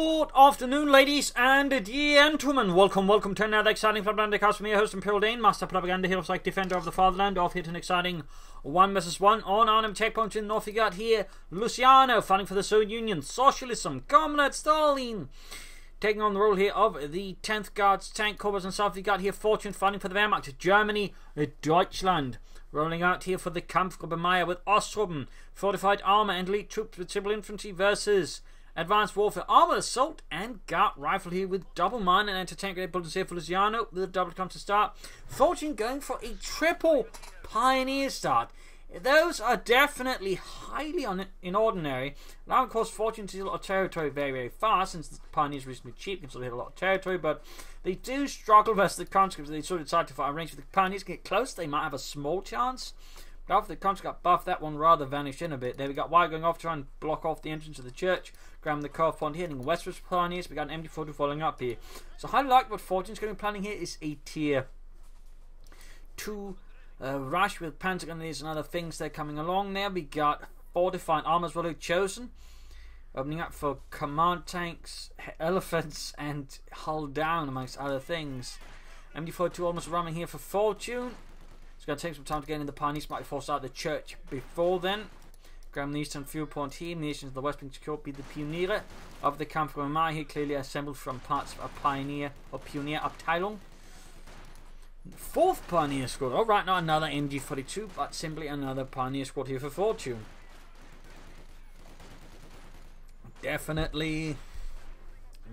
Good afternoon, ladies and gentlemen. Welcome to another exciting Propagandacaster from your host, Imperial Dane, Master Propaganda Hero, like Defender of the Fatherland. Off here to an exciting 1 vs 1 on enemy checkpoints in the north. We got here Luciano fighting for the Soviet Union, Socialism, Comrade Stalin, taking on the role here of the 10th Guards Tank Corps, and south we got here Fortune fighting for the Wehrmacht, Germany, Deutschland. Rolling out here for the Kampfgruppe Meier with Ostruben, fortified armor and elite troops with civil infantry versus advanced warfare, armored assault and Gart rifle here with double mine and anti-tank grenade bullets here for Luciano with a double come to start. Fortune going for a triple pioneer start. Those are definitely highly inordinary. Now, of course, Fortune sees a lot of territory very fast, since the Pioneers are reasonably cheap, can still hit a lot of territory, but they do struggle versus the conscripts. They sort of decide to fight a range. If the Pioneers get close, they might have a small chance. But after the conscripts got buffed, that one rather vanished in a bit. There we got Wire going off, trying to block off the entrance of the church. Graham the Car Pond heading westwards for Pioneers. We got an MD42 following up here. So I like what Fortune's going to be planning here is a tier 2 rush with panzer grenadiers and other things they're coming along there. We got fortified armor as well chosen, opening up for command tanks, elephants, and hull down amongst other things. MD42 almost running here for Fortune. It's going to take some time to get in. The Pioneers might be forced out of the church before then. Graham the eastern fuel point here. Nations of the west being secured by the Pioniere of the Kampfgruppe Meier here, clearly assembled from parts of a Pioneer or Pionier Abteilung. Fourth Pioneer squad. Alright, not another MG42, but simply another Pioneer squad here for Fortune. Definitely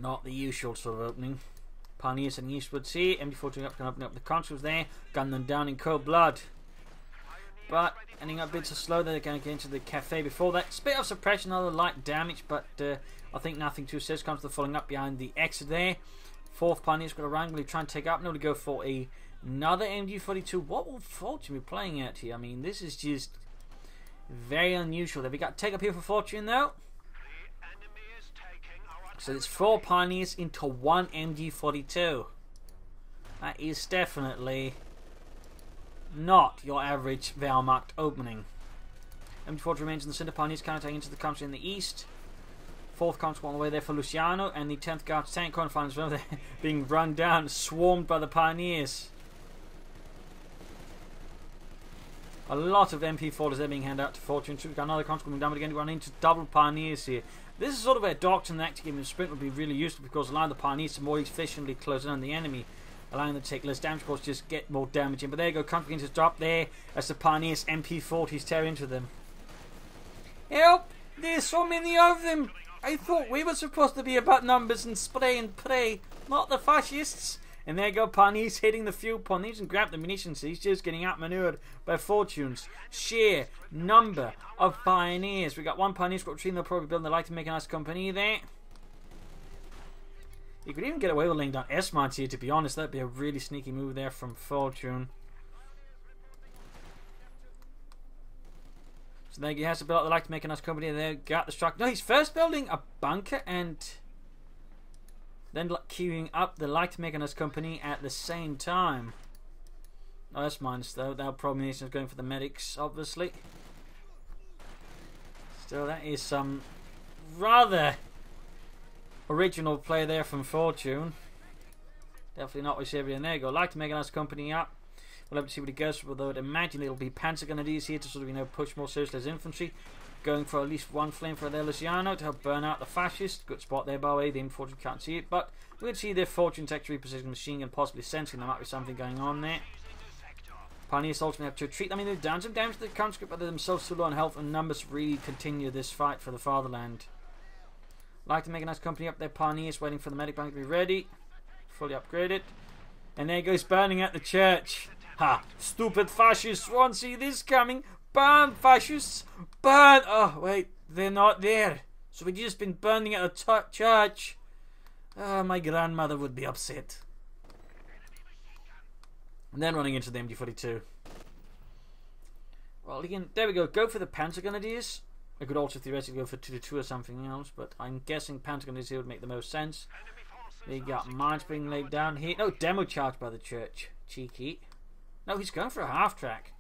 not the usual sort of opening. Pioneers and eastwards here. MG42 up can open up the conscripts there. Gun them down in cold blood. But ending up a bit so slow, they're going to get into the cafe before that. Spit of suppression, other light damage, but I think nothing too serious comes to following up behind the exit there. Fourth Pioneer's got a wrangle, try and take up. Nobody go for another MG42. What will Fortune be playing at here? I mean, this is just very unusual. Have we got take up here for Fortune though? So it's 4 Pioneers into 1 MG42. That is definitely not your average Wehrmacht opening. MG42 remains in the center. Pioneers countering into the country in the east. 4th conscript on the way there for Luciano, and the 10th Guards Tank Corps finds well, they're being run down, swarmed by the Pioneers. A lot of MP40s are being handed out to Fortune. We've got another conscript coming down, but again we run into double Pioneers here. This is sort of a doctrine that actually giving a sprint would be really useful, because allowing the Pioneers to more efficiently close in on the enemy, allowing them to take less damage, of course, just get more damage in. But there you go, conscript begins to drop there as the Pioneers MP40s tear into them. Help! There's so many of them! I thought we were supposed to be about numbers and spray and pray, not the fascists. And there you go, Pioneers hitting the fuel pond. He doesn't grab the munitions, he's just getting outmaneuvered by Fortune's sheer number of Pioneers. We got 1 Pioneer squad between, they'll probably build the light to make a nice company there. You could even get away with laying down S-mines here, to be honest. That'd be a really sneaky move there from Fortune. So there he has to build up the light to make a nice company there. Got the struck. No, he's first building a bunker and then queuing up the light to make a nice company at the same time. Oh, that's minus though. That probably is going for the medics, obviously. Still, that is some rather original play there from Fortune. Definitely not with everything. There you go. Like to make a nice company up. We'll have to see what he goes for, though I'd imagine it'll be panzer grenadiers here to sort of, push more seriously as infantry. Going for at least 1 flamethrower there, Luciano, to help burn out the fascists. Good spot there, by the way. The Fortune can't see it, but we'll see their Fortune's actually repositioning machine gun, possibly sensing there might be something going on there. Pioneers ultimately have to retreat. I mean, they've done some damage to the conscript, but they're themselves too low on health, and numbers really continue this fight for the fatherland. Like to make a nice company up there, Pioneers, waiting for the medic bank to be ready. Fully upgraded. And there goes burning at the church. Ha! Stupid fascists won't see this coming. Burn, fascists! Burn! Oh, wait, they're not there. So we've just been burning at a church. Oh, my grandmother would be upset. And then running into the MG42. Well, again, there we go. Go for the panzer grenadiers. I could also theoretically go for 2-2 or something else, but I'm guessing panzer grenadiers here would make the most sense. They got mines being laid down here. No, demo charge by the church. Cheeky. No, he's going for a half-track.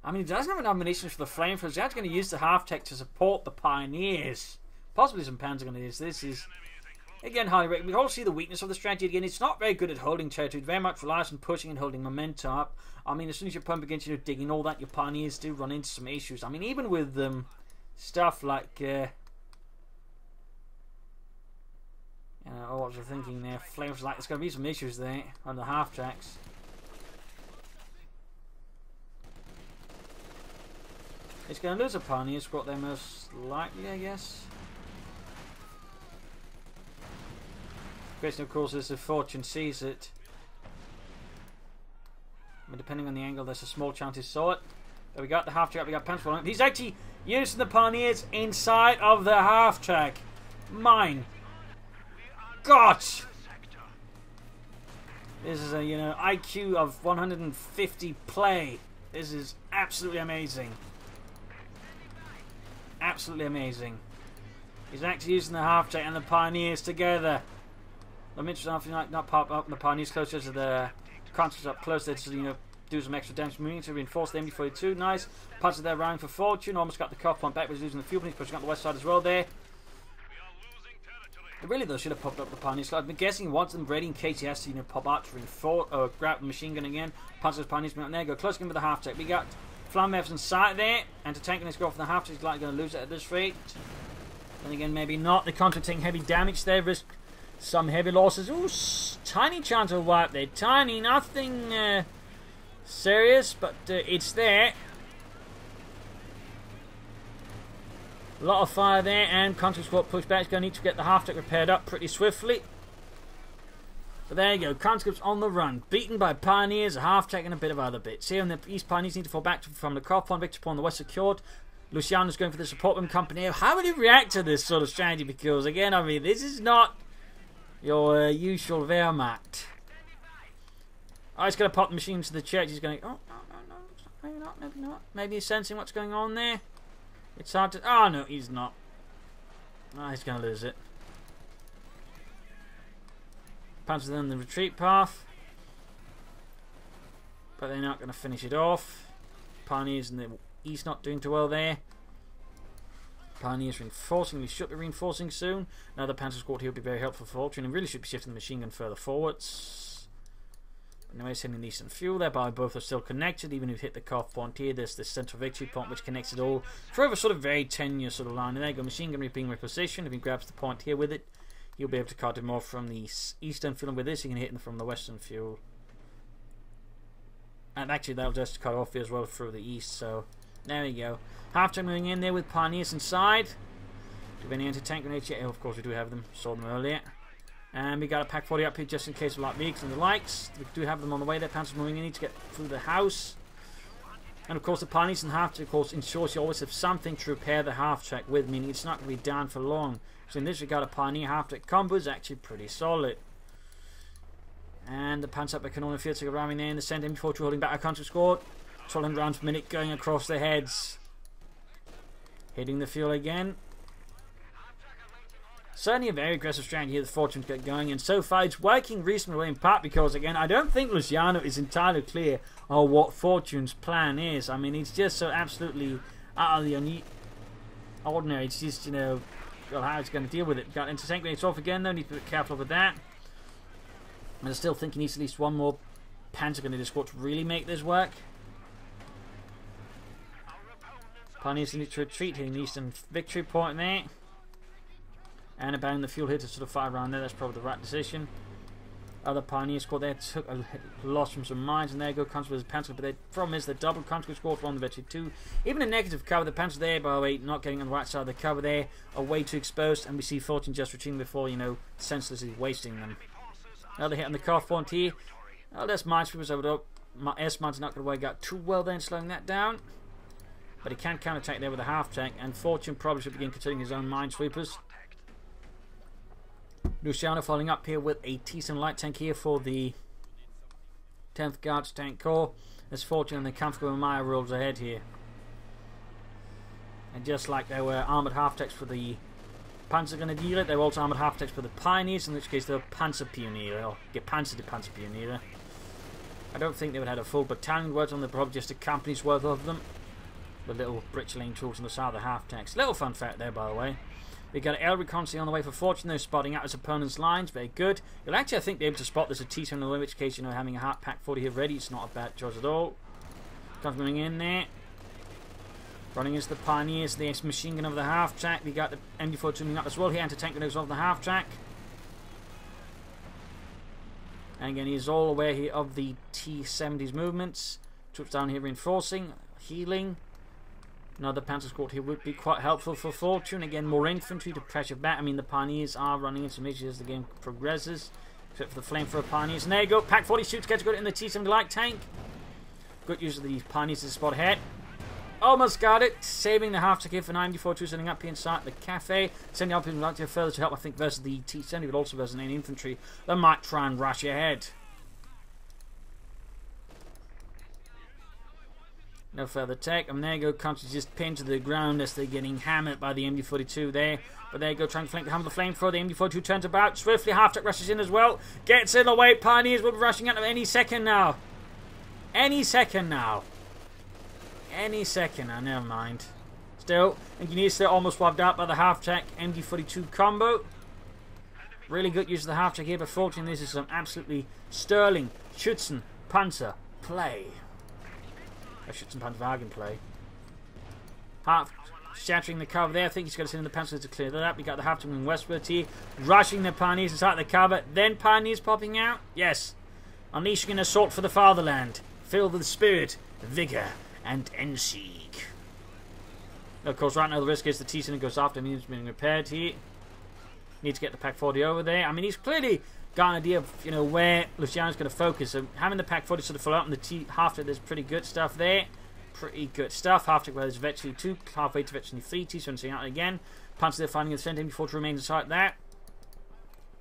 I mean, he doesn't have enough munitions for the flamethrowers. He's actually going to use the half-track to support the Pioneers. Possibly some Panzer Grenadiers. This is, again, highly recommended. We all see the weakness of the strategy again. It's not very good at holding territory. It very much relies on pushing and holding momentum up. I mean, as soon as your opponent begins, digging all that, your pioneers do run into some issues. I mean, even with stuff like, what was I thinking there? Flames like, there's going to be some issues there on the half-tracks. It's going to lose a pioneer squad there most likely, I guess. Question, of course, is if Fortune sees it. I mean, depending on the angle, there's a small chance he saw it. But we got the half-track, we got Panzer on it. He's actually using the pioneers inside of the half-track. Mine. God! This is a, IQ of 150 play. This is absolutely amazing. Absolutely amazing. He's actually using the half-track and the pioneers together. I'm interested in not pop up the pioneers closer to the consoles up close there to do some extra damage moving to reinforce the MD42. Nice. Punches there round for Fortune. Almost got the cuff point back, but he's losing the fuel, but he's pushing up the west side as well there. They really though should have popped up the pioneers. I've been guessing he wants them ready in case he has to pop out to reinforce or grab the machine gun again. Punch those pioneers out there. Go close again with the half tech. We got Flam Evans in sight there, and to tank this go for the half tech. He's likely going to lose it at this rate. Then again, maybe not. The contra taking heavy damage there. Risk some heavy losses. Ooh, tiny chance of wipe there. Tiny, nothing serious, but it's there. A lot of fire there, and contra squad push back. He's going to need to get the half tech repaired up pretty swiftly. So there you go, conscripts on the run, beaten by pioneers, a half tech and a bit of other bits. Here on the east, pioneers need to fall back from the car point. Victory point on the west secured. Luciano's going for the support room company. How would you react to this sort of strategy? Because again, I mean, this is not your usual Wehrmacht. Oh, he's going to pop the machine into the church. He's going, oh, no, maybe not, maybe not. Maybe he's sensing what's going on there. It's hard to, oh no, he's not. Oh, he's going to lose it. Panzers in the retreat path, but they're not going to finish it off. Pioneers in the east not doing too well there. Pioneers reinforcing. We should be reinforcing soon. Now the Panzer squad here will be very helpful for Fortune, and really should be shifting the machine gun further forwards. Anyway, sending the eastern fuel there, but both are still connected. Even if you hit the cuff point here, there's the central victory point which connects it all for a sort of very tenuous sort of line. And there you go, machine gun being repositioned. If he grabs the point here with it, he'll be able to cut him off from the eastern fuel, and with this he can hit him from the western fuel. And actually that'll just cut off as well through the east, so there we go. Half-time moving in there with pioneers inside. Do we have any anti-tank grenades yet? Oh, of course we do have them, saw them earlier. And we got a Pack 40 up here just in case of light vehicles and the likes. We do have them on the way there. Panzers moving in, need to get through the house. And of course the pioneers and half-track, of course, ensures you always have something to repair the half-track with, meaning it's not going to be down for long. So in this regard, a pioneer half-track combo is actually pretty solid. And the Panzer can only feel to go ramming there in the center, M42 holding back a contra squad. 1200 rounds per minute going across their heads. Hitting the fuel again. Certainly a very aggressive strategy here that Fortune get going, and so far it's working reasonably well, in part because, again, I don't think Luciano is entirely clear on what Fortune's plan is. I mean, it's just so absolutely out of the ordinary. It's just, well, how it's going to deal with it. Got into tank grenades off again, though. Need to be careful with that. And I still think he needs at least one more Panzer Grenadier squad to really make this work. Pioneers need to retreat, hitting the eastern victory point there. And abandoning the fuel here to sort of fire around there. That's probably the right decision. Other Pioneer squad there took a loss from some mines, and there go Panzer with Panzer. But the problem is the double Panzer squad from the victory too. Even a negative cover, the Panzer there, by the way, not getting on the right side of the cover there, are way too exposed, and we see Fortune just retreating before, senselessly wasting them. Another hit on the car front here. Oh, that's minesweepers over up. My S-mine's not going to work out too well then, slowing that down. But he can counter-attack there with a half-tank, and Fortune probably should begin considering his own minesweepers. Luciano following up here with a T-7 light tank here for the 10th Guards Tank Corps. As Fortune and the Kampfgruppe Maya rolls ahead here. And just like there were armoured half-tanks for the Panzer Grenadier, there were also armoured half-tanks for the Pioneers, in which case they were Panzer Pioniere, or Gepanzerte Panzer Pioniere. I don't think they would have had a full battalion worth on them, probably just a company's worth of them. The little bridge lane tools on the side of the half-tanks. Little fun fact there, by the way. We got air reconnaissance on the way for Fortune, though, spotting out his opponent's lines. Very good. You'll actually, I think, be able to spot this at T7, in which case, you know, having a hard pack 40 here ready, it's not a bad choice at all. Coming in there. Running into the Pioneers, the machine gun of the half-track. We got the MD4 tuning up as well here, anti-tank grenades off the half-track. And again, he's all aware here of the T-70's movements. Troops down here reinforcing, healing. Another Panzer squad here would be quite helpful for Fortune. Again, more infantry to pressure back. I mean, the Pioneers are running into some issues as the game progresses. Except for the flamethrower Pioneers. And there you go. Pack 40 shoots gets good in the T-70 light tank. Good use of the Pioneers to spot ahead. Almost got it. Saving the half-track here for 94-2, sending up here inside the cafe. Sending up here further to help, I think, versus the T-70, but also versus any infantry that might try and rush ahead. No further tech. And there you go. Countries just pinned to the ground as they're getting hammered by the MD-42 there. But there you go. Trying to flank the hammer, the flamethrower. The MD-42 turns about. Swiftly, half-track rushes in as well. Gets in the way. Pioneers will be rushing at them any second now. Any second now. Any second now. Never mind. Still, Engineers still almost wiped out by the half-track MD-42 combo. Really good use of the half-track here. But fortunately, this is some absolutely sterling Schützen Panzer play. Schützenpanzerwagen play. Half shattering the cover there. I think he's got to send in the Panzer to clear that up. We got the half moving westward here. Rushing the Pioneers inside the cover. Then Pioneers popping out. Yes. Unleashing an assault for the fatherland. Filled with spirit, vigour, and Endsieg. Of course, right now the risk is the T-70 goes after him. He's being repaired here. Need to get the Pack 40 over there. I mean, he's clearly got an idea of, you know, where Luciano's going to focus. So having the Pack 40 sort of follow up on the Halftrack, there's pretty good stuff there. Pretty good stuff. Halftrack, where there's virtually 2, halfway to virtually 3. T-70 out again. Panzer they're finding the center before to remain inside that.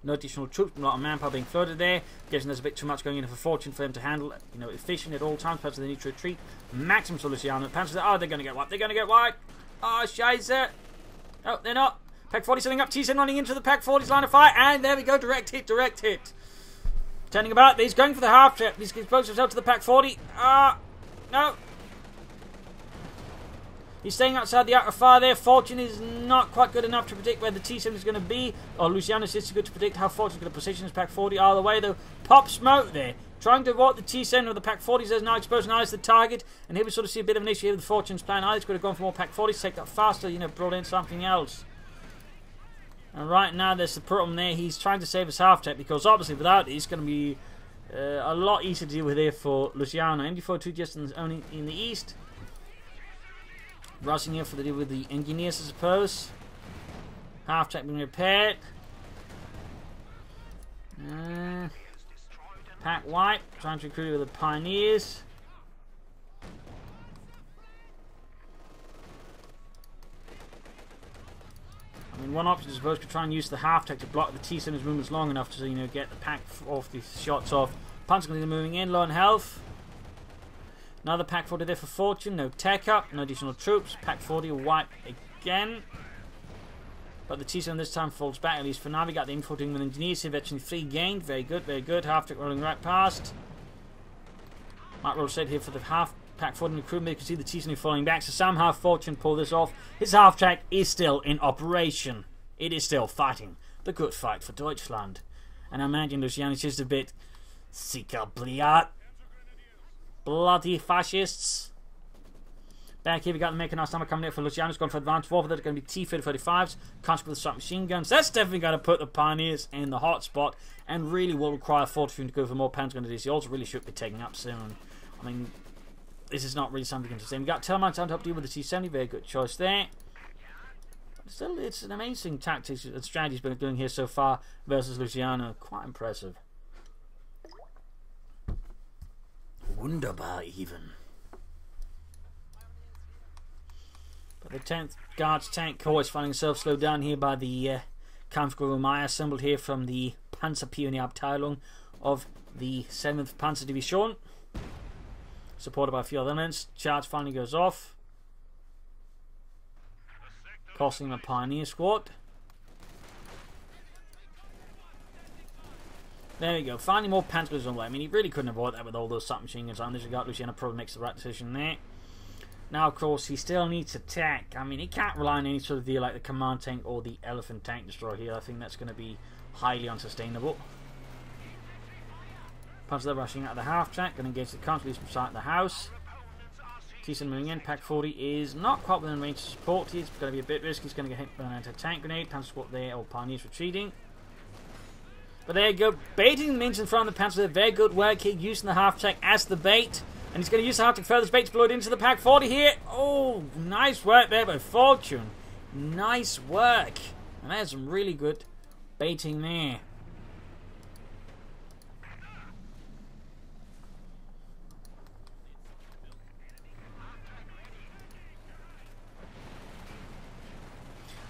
No additional troops, not a manpower being floated there. Guessing there's a bit too much going in for Fortune for them to handle, you know, efficient at all times. Panzer they need to retreat. Maximum for Luciano. Panzer, oh, they're going to get wiped. They're going to get wiped. Oh, scheiße. No, they're not. Pack 40 setting up. T-70 running into the Pack 40's line of fire. And there we go. Direct hit. Direct hit. Turning about. He's going for the half trip. He's exposed himself to the Pack 40. No. He's staying outside the outer fire there. Fortune is not quite good enough to predict where the T-70 is going to be. Or Luciano is just good to predict how Fortune is going to position his Pack 40. Either way, though, pop smoke there. Trying to avoid the T-70 of the Pack 40s. There's now exposed and eyes the target. And here we sort of see a bit of an issue here with Fortune's plan. Either could have gone for more Pack 40s, take that faster, you know, brought in something else. And right now, there's the problem there. He's trying to save his half-tech because obviously without it, it's going to be a lot easier to deal with here for Luciano. MD-42 just only in the east. Rushing here for the deal with the Engineers, I suppose. Half-track being repaired. Pack wipe. Trying to recruit with the Pioneers. I mean, one option I suppose could try and use the half-track to block the T-70's movements long enough to, you know, get the pack off the shots off. Panzer going to be moving in, low on health. Another Pack 40 there for Fortune. No tech up, no additional troops. Pack 40 will wipe again. But the T-70 this time falls back, at least for now. We got the info doing with Engineers here. Veteran 3 gained. Very good, very good. Half-track rolling right past. Might roll set here for the half Pack 40 recruitment. You can see the T-70 falling back. So somehow Fortune pulled this off. His half-track is still in operation. It is still fighting the good fight for Deutschland. And I imagine Luciano's just a bit sicker bliat. Bloody fascists. Back here we got the mechanized armor coming out for Luciano's gone for advanced warfare. They're going to be T-35s. Constant with the machine guns. That's definitely going to put the Pioneers in the hot spot and really will require Fortune to go for more Panzer grenadiers. He also really should be taking up soon. I mean, this is not really something interesting. We got Termites on top deal with the T-70. Very good choice there. But still, it's an amazing tactics and strategy he's been doing here so far versus Luciano. Quite impressive. Wunderbar even. But the 10th Guards tank corps is finding itself slowed down here by the Kampfgruppe Meier, assembled here from the Panzerpionierabteilung of the 7th Panzer Division, supported by a few other elements. Charge finally goes off, costing the Pioneer squad. There we go. Finally more Panzers on the way. I mean, he really couldn't avoid that with all those submachine guns on. This got Luciano probably makes the right decision there. Now, of course, he still needs attack. I mean, he can't rely on any sort of deal like the command tank or the elephant tank destroyer here. I think that's going to be highly unsustainable. Punch they're rushing out of the half track. Going to engage the country from inside the house. T-7 moving in. Pack 40 is not quite within range to support. He's going to be a bit risky. He's going to get hit by an anti-tank grenade. Panzer squad there, or Pioneers retreating. But there you go. Baiting the Mins in front of the Panzer. Very good work here, using the half track as the bait. And he's going to use the half track further bait to blow it into the Pack 40 here. Oh, nice work there by Fortune. Nice work. And there's some really good baiting there.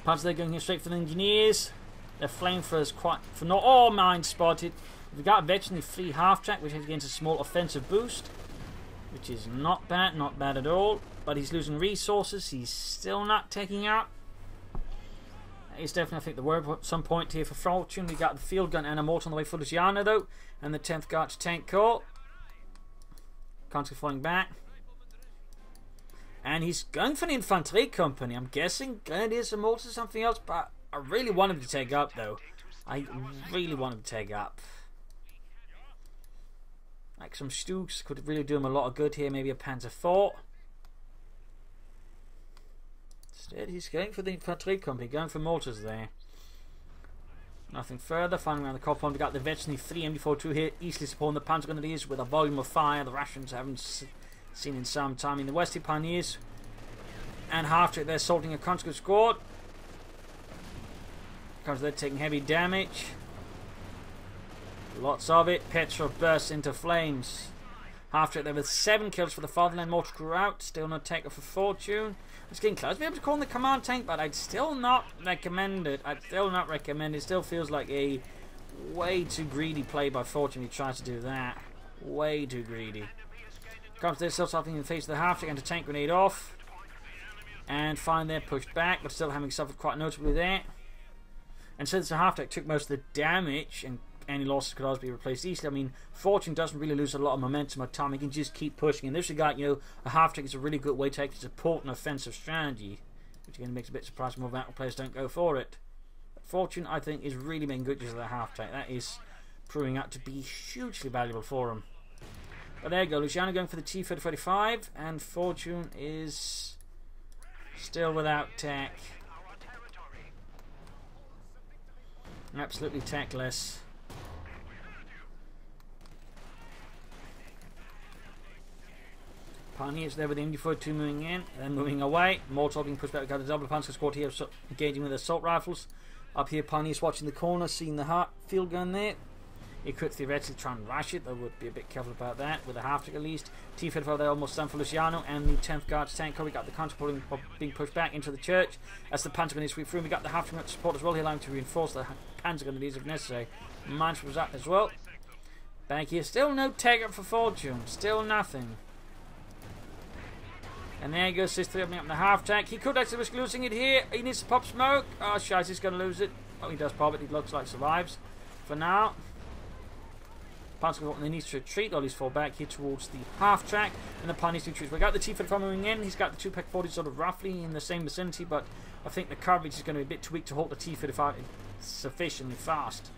Panzer they're going here straight for the engineers. Their flamethrowers quite for not all mines spotted. We've got eventually free half track, which against a small offensive boost, which is not bad at all. But he's losing resources. He's still not taking out. He's definitely, I think, the word at some point here for Fortune. We got the field gun and a mortar on the way for Luciano though, and the 10th Guards tank corps. Constantly falling back. And he's going for an infantry company. I'm guessing grenadiers and mortars or something else, but I really want him to take up, though. I really want him to take up. Like some Stooks could really do him a lot of good here. Maybe a Panzer IV. Instead, he's going for the infantry company, going for mortars there. Nothing further. Finally, around the compound, we got the Vetchney 3 MD42 here, easily supporting the Panzer Grenadiers with a volume of fire the Russians haven't seen in some time. In the Westy Pioneers and Halftracks, they're assaulting a conscript squad. Because they're taking heavy damage. Lots of it. Petrov bursts into flames. Halftracks there with 7 kills for the Fatherland. Mortar crew out. Still no taker for Fortune. It's getting close to be able to call in the command tank, but I'd still not recommend it. It still feels like a way too greedy play by Fortune. He tries to do that. Way too greedy. Comes there, still something in the face of the Halftrack and a tank grenade off. And finally they're pushed back, but still having suffered quite notably there. And since the Halftrack took most of the damage and any losses could always be replaced easily, I mean, Fortune doesn't really lose a lot of momentum or time. He can just keep pushing. In this regard, you know, a Halftrack is a really good way to actually support an offensive strategy, which again makes a bit surprising more battle players don't go for it. But Fortune, I think, is really making good use of the Halftrack. That is proving out to be hugely valuable for him. But there you go, Luciano going for the T-3045, and Fortune is still without tech. Absolutely techless. Pioneers there with the MD42 moving in, then moving away. Mortar being pushed back. We've got the double Panzer squad here engaging with assault rifles. Up here, Pioneers watching the corner, seeing the field gun there. He could theoretically try and rush it, though would be a bit careful about that, with a half-track at least. T-35 there almost done for Luciano, and the 10th Guards tank. We got the counter being pushed back into the church as the Panzer Grenadiers sweep through. We got the half-track support as well here, allowing to reinforce the Panzer Grenadiers if necessary. Mines was up as well. Back here, still no take up for Fortune, still nothing. And there he goes, Sis-3 opening up the half-track. He could actually risk losing it here. He needs to pop smoke. Oh, shite, he's going to lose it. Oh, he does pop it. He looks like survives for now. Panzer they need to retreat, or at least fall back here towards the half track, and the Pioneers retreat. We got the T-35 moving in. He's got the 2 Pack 40 sort of roughly in the same vicinity, but I think the coverage is going to be a bit too weak to halt the T-35 sufficiently fast.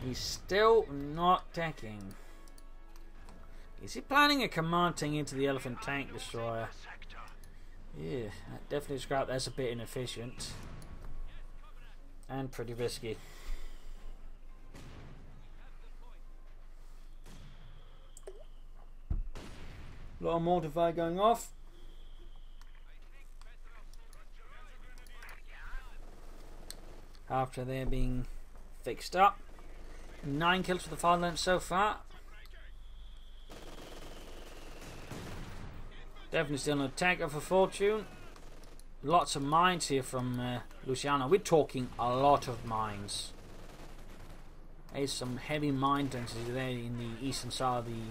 He's still not attacking. Is he planning a command tank into the Elephant Tank Destroyer? Yeah, that definitely described as a bit inefficient and pretty risky. A lot of mortar fire going off. After they're being fixed up. 9 kills for the Fatherland so far. Definitely still no attacker for Fortune. Lots of mines here from Luciano. We're talking a lot of mines. There's some heavy mine density there in the eastern side of the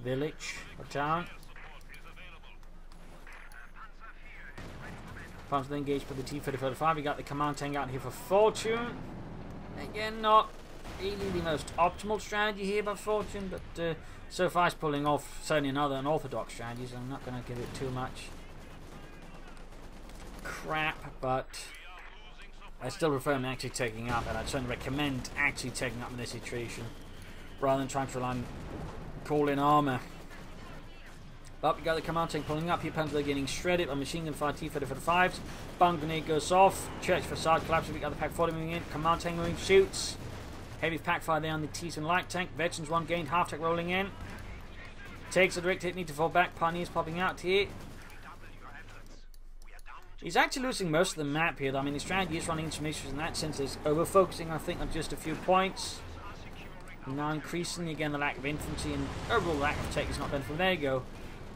village or town. Panzer engaged by the T-35. We got the command tank out here for Fortune. Again, not really the most optimal strategy here by Fortune, but so far it's pulling off certainly another unorthodox strategy, so I'm not going to give it too much crap, but I still prefer him actually taking up, and I'd certainly recommend actually taking up in this situation rather than trying to rely on call-in armor. But we got the command tank pulling up here. Panzer getting shredded on machine gun fire T-35s. Bomb grenade goes off. Church facade collapses. We got the Pack 40 moving in. Command tank moving, shoots. Heavy pack fire there on the T-7 light tank. Veterans one gained. Halftrack rolling in. Takes a direct hit. Need to fall back. Pioneers popping out here. He's actually losing most of the map here, though. I mean, the strategy is running into some issues in that sense. He's over-focusing, I think, on just a few points. Now increasing again the lack of infantry and overall lack of tech is not beneficial. There you go.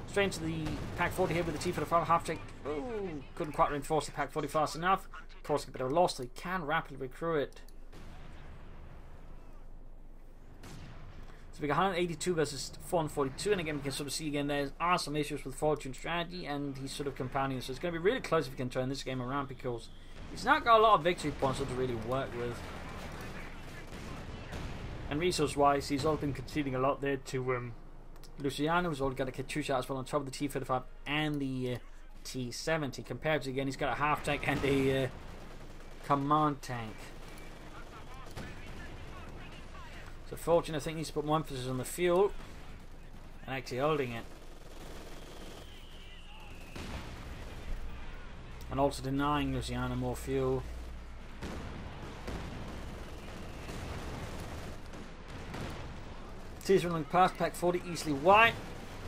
Straight into the Pack 40 here with the T-45 half-tech. Ooh, couldn't quite reinforce the Pack 40 fast enough. Causing a bit of a loss, so he can rapidly recruit it. So we got 182 versus 442, and again we can sort of see again there are some issues with Fortune strategy, and he's sort of compounding. So it's going to be really close if he can turn this game around, because he's not got a lot of victory points to really work with. And resource-wise, he's also been conceding a lot there to Luciano, who's already got a Katyusha as well on top of the T-35 and the T-70. Compared to, again, he's got a half-tank and a command tank. So Fortune, I think, needs to put more emphasis on the fuel and actually holding it. And also denying Luciano more fuel. He's running past Pack 40 easily wide.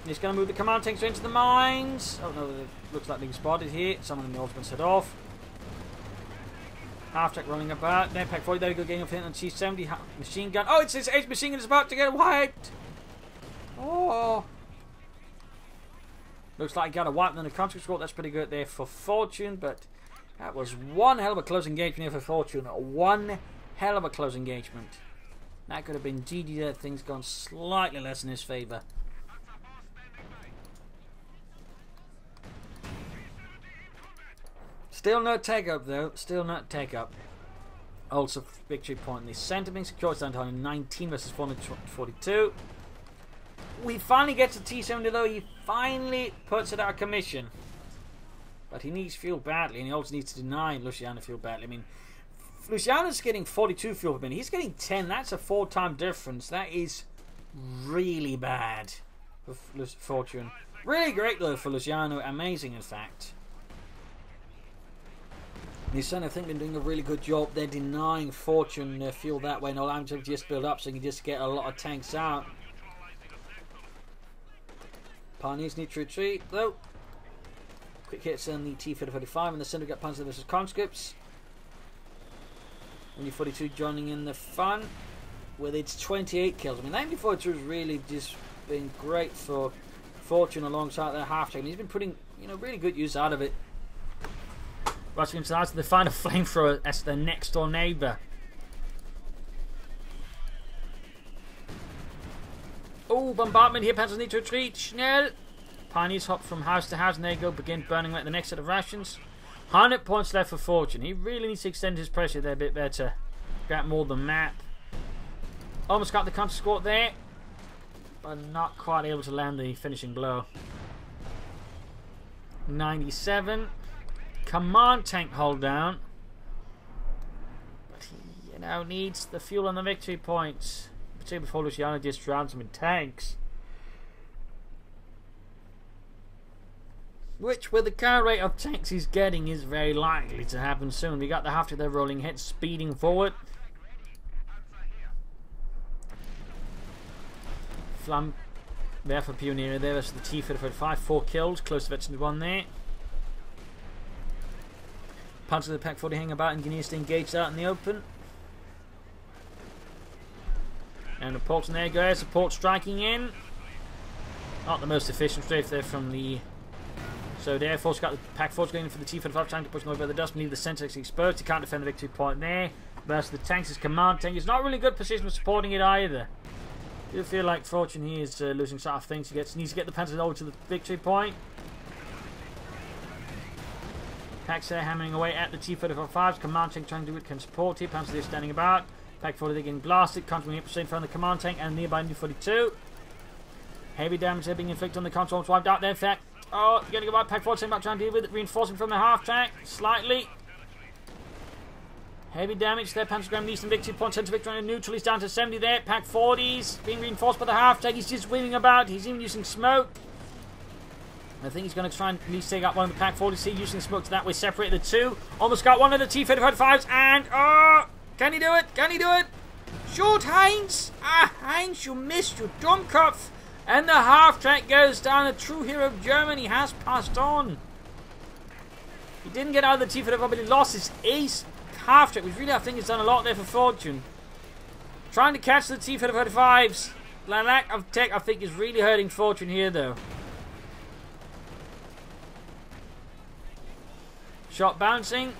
He's going to move the command tanks into the mines. Oh no, it looks like being spotted here. Someone in the ultimate set off. Half-track running about. Then Pack 40, there we go, getting off hit on T-70. Machine gun. Oh, it's his H machine gun is about to get wiped. Oh. Looks like he got a wipe on the country score. That's pretty good there for Fortune, but that was one hell of a close engagement here for Fortune. One hell of a close engagement. That could have been GG there. Things gone slightly less in his favour. Still no take up though. Still not take up. Also victory point in the centre being secured. It's down to 19 versus 442. We finally get to T-70 though. He finally puts it out of commission. But he needs fuel badly, and he also needs to deny Luciano fuel badly. I mean, Luciano's getting 42 fuel per minute. He's getting 10. That's a 4-time difference. That is really bad for Fortune. Really great though for Luciano. Amazing, in fact. He's certainly, I think, been doing a really good job. They're denying Fortune fuel that way, and allowing him to just build up so he can just get a lot of tanks out. Pioneers need to retreat though. Quick hits on the T-35 in the centre. Got Panzer versus conscripts. MD-42 joining in the fun with its 28 kills. I mean, that MD-42 has really just been great for Fortune alongside their half-track. He's been putting, you know, really good use out of it. Rushing inside, so they find a flamethrower as their next door neighbour. Oh, bombardment here. Panzers need to retreat. Schnell. Pioneers hop from house to house, and there you go. Begin burning like the next set of rations. 100 points left for Fortune. He really needs to extend his pressure there a bit better. Get more than map. Almost got the counter squat there, but not quite able to land the finishing blow. 97. Command tank hold down. But he, you know, needs the fuel and the victory points. Particularly before Luciano just drowns him in tanks. Which, with the current rate of tanks he's getting, is very likely to happen soon. We got the half to their rolling hit, speeding forward. Flam there for Pioneer there versus the T-35. 4 kills, close to veteran 1 there. Punch of the Pack 40 hanging about, engineers stay engaged out in the open. And reports, and there you go, support striking in. Not the most efficient strafe there from the... So the Air Force got the Pack 40 going in for the T-35, trying to push them over the dust and leave the centre exposed. He can't defend the victory point there. Versus the tanks, his command tank is not really good position for supporting it either. I do feel like Fortune here is losing sight of things. He needs to get the Panzers over to the victory point. Packs there hammering away at the T-35s. Command tank trying to do it, can support it. Panzers there standing about. Pack 40 they're getting blasted. Contra 8% from the command tank and nearby U-42. Heavy damage there being inflicted on the Contra, almost wiped out there. In fact, oh, you're going to go back. Pack 40 about trying to deal with it. Reinforcing from the half-track. Slightly. Heavy damage there. Panzergram needs some victory points. Center victory on neutral. He's down to 70 there. Pack 40s being reinforced by the half-track. He's just weaving about. He's even using smoke. I think he's going to try and at least take out one of the Pack 40s here, using smoke to that way, separate the two. Almost got one of the T-35s, and oh, can he do it? Can he do it? Shoot, Heinz! Ah, Heinz, you missed, you Dummkopf! And the half-track goes down. A true hero of Germany has passed on. He didn't get out of the T-35, but he lost his ace half-track, which really I think has done a lot there for Fortune. Trying to catch the T-35s. The lack of tech, I think, is really hurting Fortune here, though. Shot bouncing.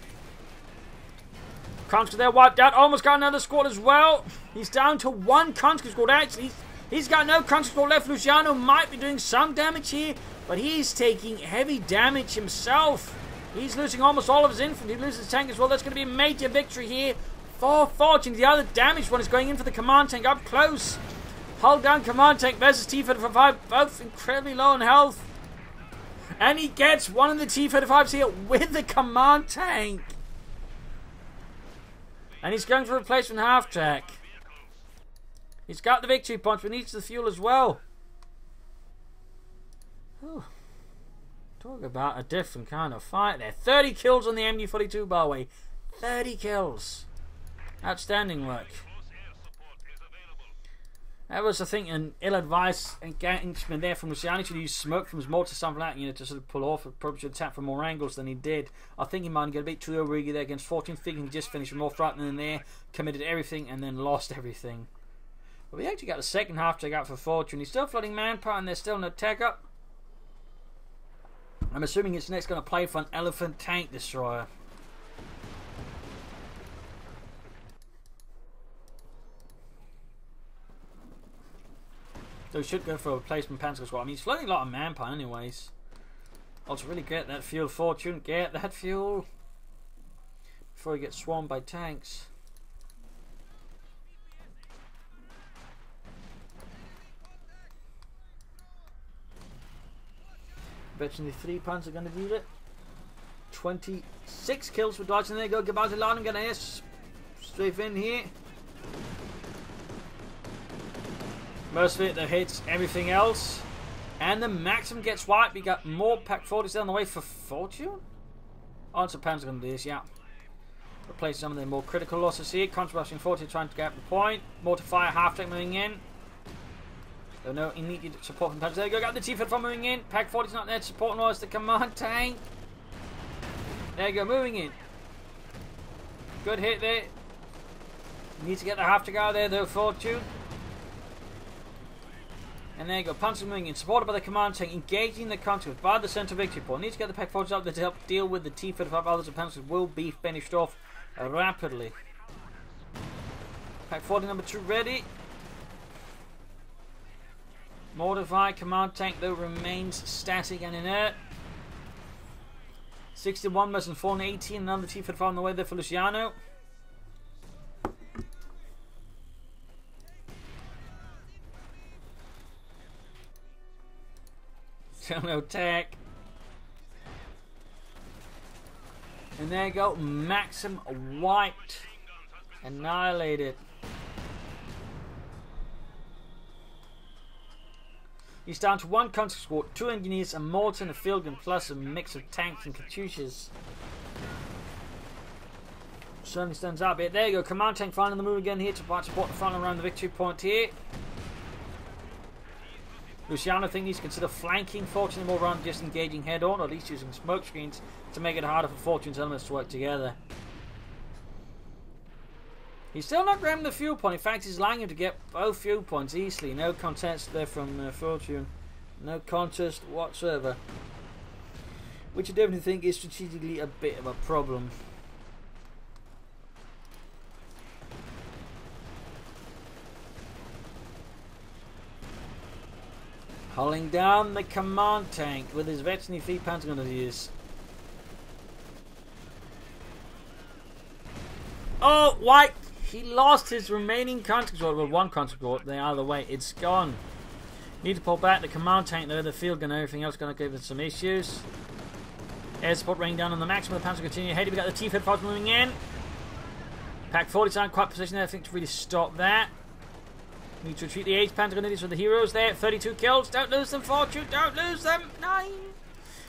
Conscript there wiped out. Almost got another squad as well. He's down to one conscript squad. Actually, he's got no conscript squad left. Luciano might be doing some damage here, but he's taking heavy damage himself. He's losing almost all of his infantry. He loses his tank as well. That's going to be a major victory here for Fortune. The other damaged one is going in for the command tank up close. Hold down command tank versus T-35, both incredibly low on health. And he gets one of the T-35s here with the command tank. And he's going for replacement half-track. He's got the victory punch, but needs the fuel as well. Whew. Talk about a different kind of fight there. 30 kills on the MU-42, by the way. 30 kills. Outstanding work. That was, I think, an ill-advised engagement there from Luciano. He should use smoke from his mortar, something like that, to sort of pull off. Probably should attack from more angles than he did. I think he might get a bit too overeager there against Fortune, thinking he just finished more frightening than there, committed everything, and then lost everything. But we actually got the second half take out for Fortune. He's still flooding manpower, and there's still no tech up. I'm assuming it's next going to play for an elephant tank destroyer. So he should go for a replacement Panzer squad. I mean, he's floating a lot of manpower anyways. Also, really get that fuel, Fortune. Get that fuel before he gets swarmed by tanks. Bet you the 3 Panzer are going to do it. 26 kills for Dodge. And there you go. Gabald's allowed him. Going to strafe in here. Most of it that hits everything else. And the Maxim gets wiped. We got more Pack 40s down the way for Fortune. Oh, it's a Panzer going to do this, yeah. Replace some of the more critical losses here. Contra-rushing 40 trying to get the point. Mortar fire, half-tank moving in. So no immediate support from Panzer. There you go, got the T-35 moving in. Pack 40's not there to support, nor is the command tank. There you go, moving in. Good hit there. Need to get the half-tank out of there though, Fortune. And there you go, Panzer moving in, supported by the command tank, engaging the conscript by the centre victory point. Need to get the Pack 40s up there to help deal with the T-35. Others of Panzers will be finished off rapidly. Pack 40 number 2 ready. Mortified command tank though remains static and inert. 61 less than 480, another T-35 on the way there for Luciano. Still no tech. And there you go, Maxim wiped. Annihilated. He's down to one conscript squad, 2 engineers, a mortar and a field gun, plus a mix of tanks and Katyushas. Certainly stands out a bit. There you go, command tank finding the move again here to support the front around the victory point here. Luciano, I think, needs to consider flanking Fortune more rather than just engaging head on, or at least using smoke screens to make it harder for Fortune's elements to work together. He's still not grabbing the fuel point. In fact, he's allowing him to get both fuel points easily. No contest there from Fortune. No contest whatsoever. Which I definitely think is strategically a bit of a problem. Hulling down the command tank with his veteran fleet Panzer gun to use. Oh, white! He lost his remaining contact order. Well, one contact order. The other way, it's gone. Need to pull back the command tank though, the field gun, everything else going to give us some issues. Air support raining down on the maximum. The panzer continue ahead. We got the T-Fed files moving in. Pack 40's not quite positioned there, I think, to really stop that. Need to retreat the 8th Panzer Grenadiers with the heroes there. 32 kills. Don't lose them, Fortune. Don't lose them. 9.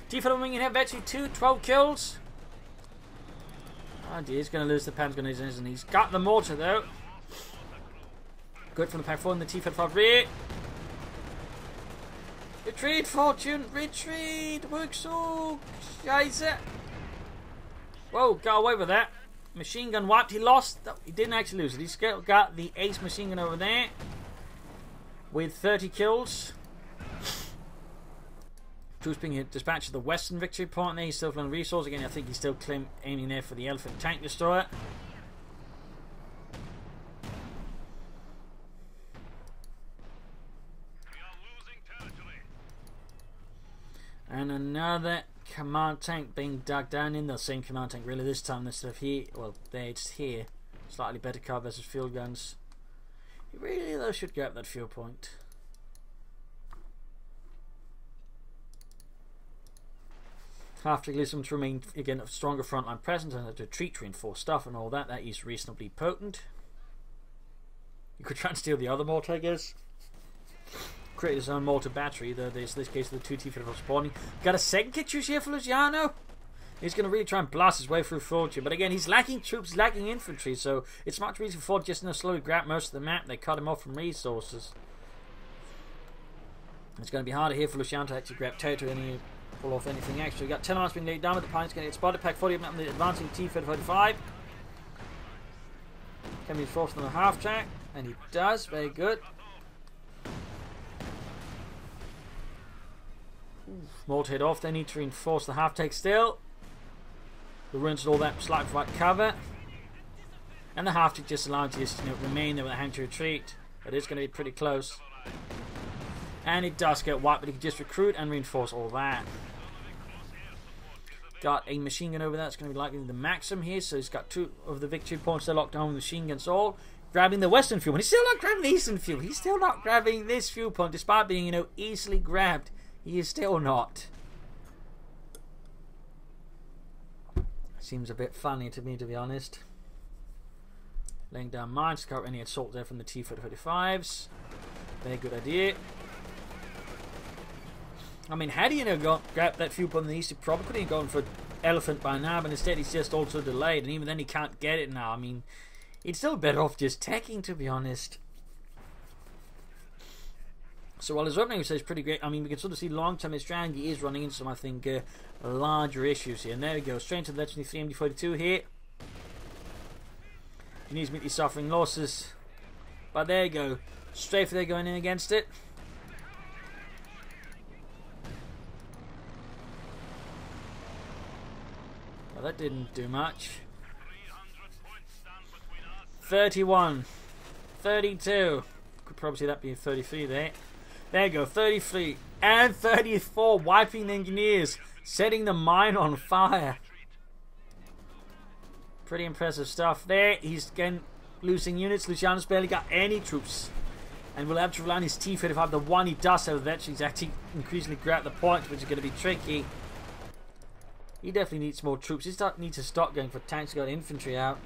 T-Fed moving in here. Veteran 2. 12 kills. Oh dear, he's going to lose the Panzer Grenadiers, isn't he? He's got the mortar though. Good from the Pack 4 and the T-Fed 5 rear. Retreat, Fortune! Retreat! Work so! Scheiße! Whoa, got away with that. Machine gun wiped. He lost. He didn't actually lose it. He's still got the ace machine gun over there with 30 kills. Troops being dispatched to the western victory point there. He's still flying resource. Again, I think he's still aiming there for the Elephant tank destroyer. And another command tank being dug down in the same command tank really this time instead of here. Well, there it's here. Slightly better cover versus field guns. He really though should get up that fuel point. After Glissom to remain again a stronger frontline presence and a retreat to reinforce stuff and all that. That is reasonably potent. You could try and steal the other mortar, I guess. Create his own mortar battery, though there's this case of the 2 T-Fed spawning. Got a second kit choose here for Luciano. He's going to really try and blast his way through Fortune, but again, he's lacking troops, lacking infantry, so it's much easier for Fortune just to slowly grab most of the map. They cut him off from resources. It's going to be harder here for Luciano to actually grab territory and pull off anything extra. We've got 10 arms being laid down, but the pilot's going to get spotted. Pack 40 up on the advancing T-Fed 45. Can be forced on the half track, and he does. Very good. Mortar head off. They need to reinforce the half take still. The ruins and all that slightly provide cover, and the half take just allows you to remain there with a hand to retreat. But it's going to be pretty close, and it does get wiped. But he can just recruit and reinforce all that. Got a machine gun over there. It's going to be likely the maximum here. So he's got 2 of the victory points. They're locked down with machine guns all. Grabbing the western fuel. He's still not grabbing the eastern fuel. He's still not grabbing this fuel point, despite being easily grabbed. He is still not. Seems a bit funny to me, to be honest. Laying down mines to cover any assault there from the T-35s. Very good idea. I mean, had he grabbed that fuel point in the east, he probably could have gone for Elephant by now, but instead he's just also delayed, and even then he can't get it now. I mean, he's still better off just teching, to be honest. So while his opening is pretty great, I mean, we can sort of see long-term his strategy is running into some, I think, larger issues here. And there we go, straight into the legendary 3MD42 here. He needs to meet these suffering losses. But there you go, straight for there going in against it. Well, that didn't do much. 31, 32. Could probably see that being 33 there. There you go, 33 and 34, wiping the engineers, setting the mine on fire. Pretty impressive stuff there. He's again losing units. Luciano's barely got any troops, and will have to rely on his T-35. The one he does have eventually, he's actually increasingly grabbed the points, which is going to be tricky. He definitely needs more troops. He needs to stop going for tanks to get infantry out.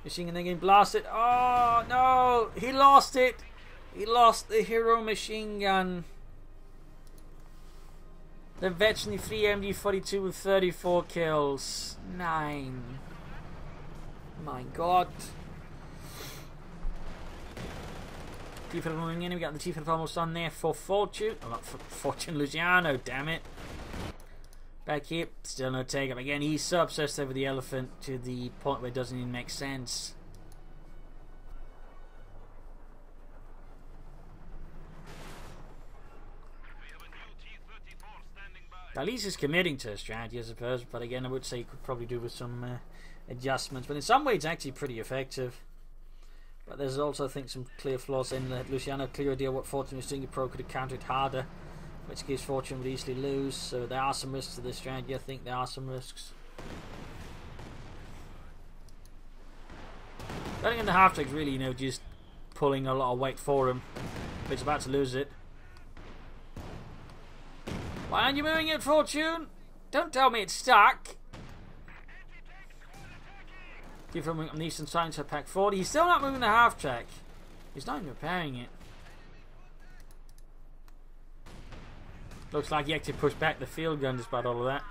Machine gun getting blasted. Oh no, he lost it. He lost the hero machine gun. The veteran 3MD42 with 34 kills. 9. My god. T-Fed moving in. We got the T-Fed almost on there for Fortune. Oh, not for Fortune, Luciano, damn it. Back here, still no take up. Again, he's so obsessed over the Elephant to the point where it doesn't even make sense. At least he's committing to a strategy, I suppose. But again, I would say he could probably do with some adjustments. But in some ways, it's actually pretty effective. But there's also, I think, some clear flaws in that. Luciano, clear idea what Fortune was doing. The Pro could have countered harder, in which case Fortune would easily lose. So there are some risks to this strategy. I think there are some risks. Betting in the Halftracks really, you know, just pulling a lot of weight for him. But he's about to lose it. Why aren't you moving it, Fortune? Don't tell me it's stuck. Keep from on the eastern side to pack 40. He's still not moving the Halftrack. He's not even repairing it. Looks like he actually pushed back the field gun despite all of that.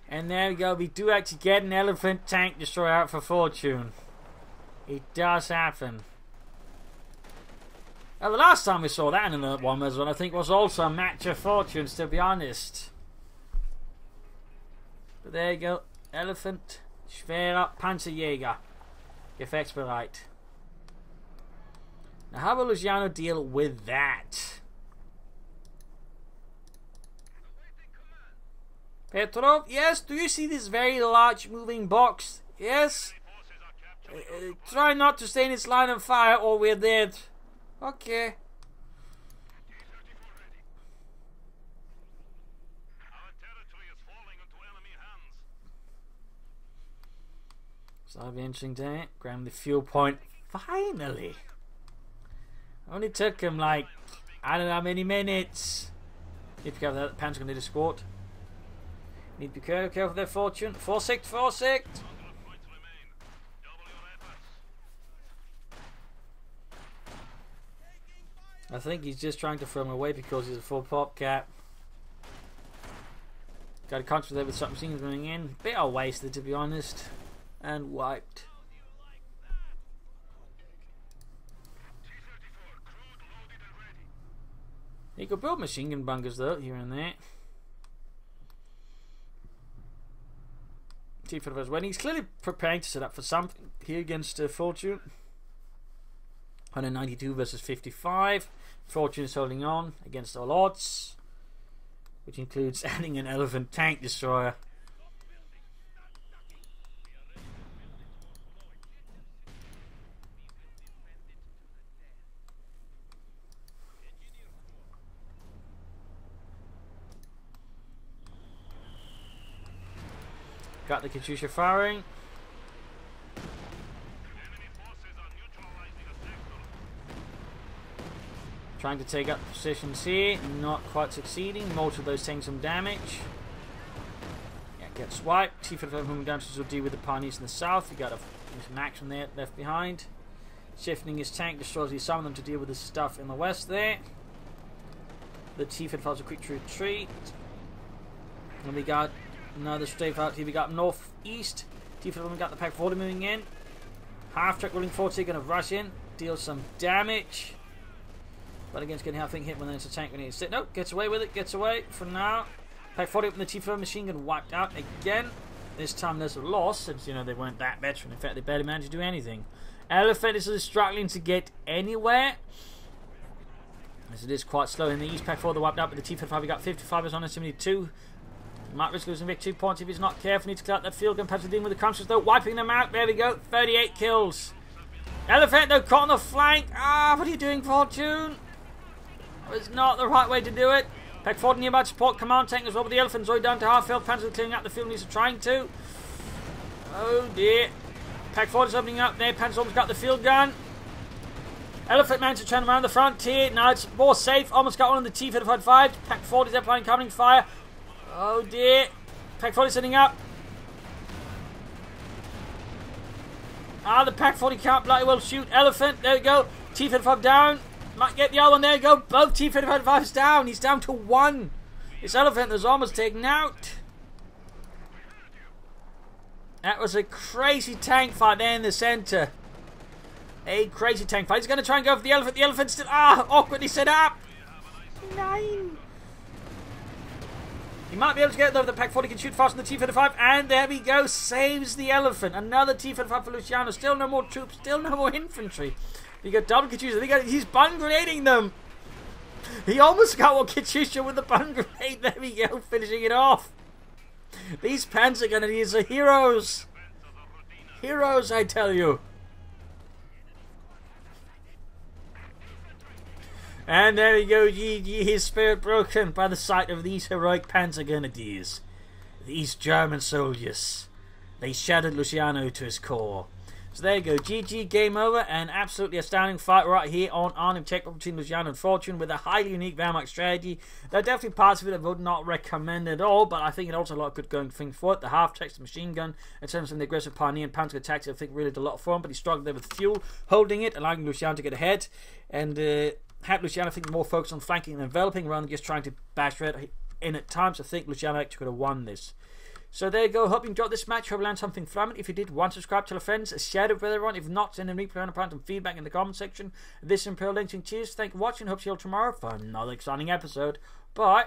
And there we go. We do actually get an elephant tank destroyer out for Fortune. It does happen. Well, the last time we saw that in another one was what I think was also a match of Fortunes, to be honest. But there you go. Elephant, Schwerer, Panzerjäger. Gefechtsbereit. Now how will Luciano deal with that? Petrov, yes, do you see this very large moving box? Yes? Try not to stay in its line of fire or we're dead. Okay. So that'll be interesting day. Grab the fuel point. Finally! Only took him like, I don't know how many minutes. Need to be careful that Pan's gonna need a squat. Need to be careful with their Fortune. Forsicht, Forsicht! I think he's just trying to throw him away because he's a full pop cap. Got a concentrate there with some machines running in. Bit of wasted, to be honest. And wiped. You could build machine gun bunkers though, here and there. T-45 when he's clearly preparing to set up for something here against Fortune. 192 versus 55. Fortune is holding on against all odds, which includes adding an elephant tank destroyer. Got the Katyusha firing. Trying to take up positions here, not quite succeeding. Most of those taking some damage. Yeah, gets wiped. T-45 moving down to deal with the pioneers in the south. You got a Max from there left behind. Shifting his tank destroys some of them to deal with the stuff in the west there. The T-55's a quick retreat. And we got another strafe out here. We got northeast. T-55 got the pack 40 moving in. Half-track rolling forward, so you're going to rush in, deal some damage. But against getting half hit when there's a tank we need to sit. Nope, gets away with it, gets away for now. Pack 40 up in the T-45 machine gun wiped out again. This time there's a loss since, you know, they weren't that veteran. In fact, they barely managed to do anything. Elephant is struggling to get anywhere, as it is quite slow in the east. Pack 40 wiped out, but the T-55 we got 55 is on 72. Might risk losing Vic 2 points if he's not careful. Needs to clear out that field gun. Perhaps dealing with the conscious though, wiping them out. There we go, 38 kills. Elephant though caught on the flank. Ah, what are you doing, Fortune? It's not the right way to do it. Pack 40 nearby to support command tank as well, but the elephant's already down to half field. Panzer clearing out the field, he's trying to. Oh dear. Pack 40's opening up there. Panzer almost got the field gun. Elephant managed to turn around the frontier. Now it's more safe. Almost got one on the T-55. Pack 40's applying covering fire. Oh dear. Pack 40 setting up. Ah, the Pack 40 can't bloody well shoot. Elephant, there we go. T-55 down. Might get the other one, there you go. Both T-55's down. He's down to one. This elephant is almost taken out. That was a crazy tank fight there in the centre. A crazy tank fight. He's going to try and go for the elephant. The elephant's still awkwardly set up. 9. He might be able to get it though. The Pack 40 can shoot fast on the T-55. And there we go. Saves the elephant. Another T-55 for Luciano. Still no more troops. Still no more infantry. You got double Katyusha. He's bun grenading them. He almost got one Katyusha with the bun grenade. There we go, finishing it off. These Panzer grenadiers are heroes. Heroes, I tell you. And there we go, GG, his spirit broken by the sight of these heroic Panzer grenadiers. These German soldiers. They shattered Luciano to his core. So there you go, GG, game over, and absolutely astounding fight right here on Arnhem Checkpoint between Luciano and Fortune with a highly unique Wehrmacht strategy. There are definitely parts of it I would not recommend at all, but I think it also a lot of good going things for it. The Halftracks, the machine gun, in terms of the aggressive pioneer and Panzer attacks, I think really did a lot of fun, but he struggled there with fuel, holding it, allowing Luciano to get ahead, and had Luciano, I think, more focused on flanking and enveloping rather than just trying to bash red in at times. I think Luciano actually could have won this. So there you go. Hope you enjoyed this match. Hope you learned something from it. If you did, subscribe, tell your friends, share it with everyone. If not, send a replay and feedback in the comment section. This is Imperial Links, and cheers. Thank you for watching. Hope to see you all tomorrow for another exciting episode. Bye.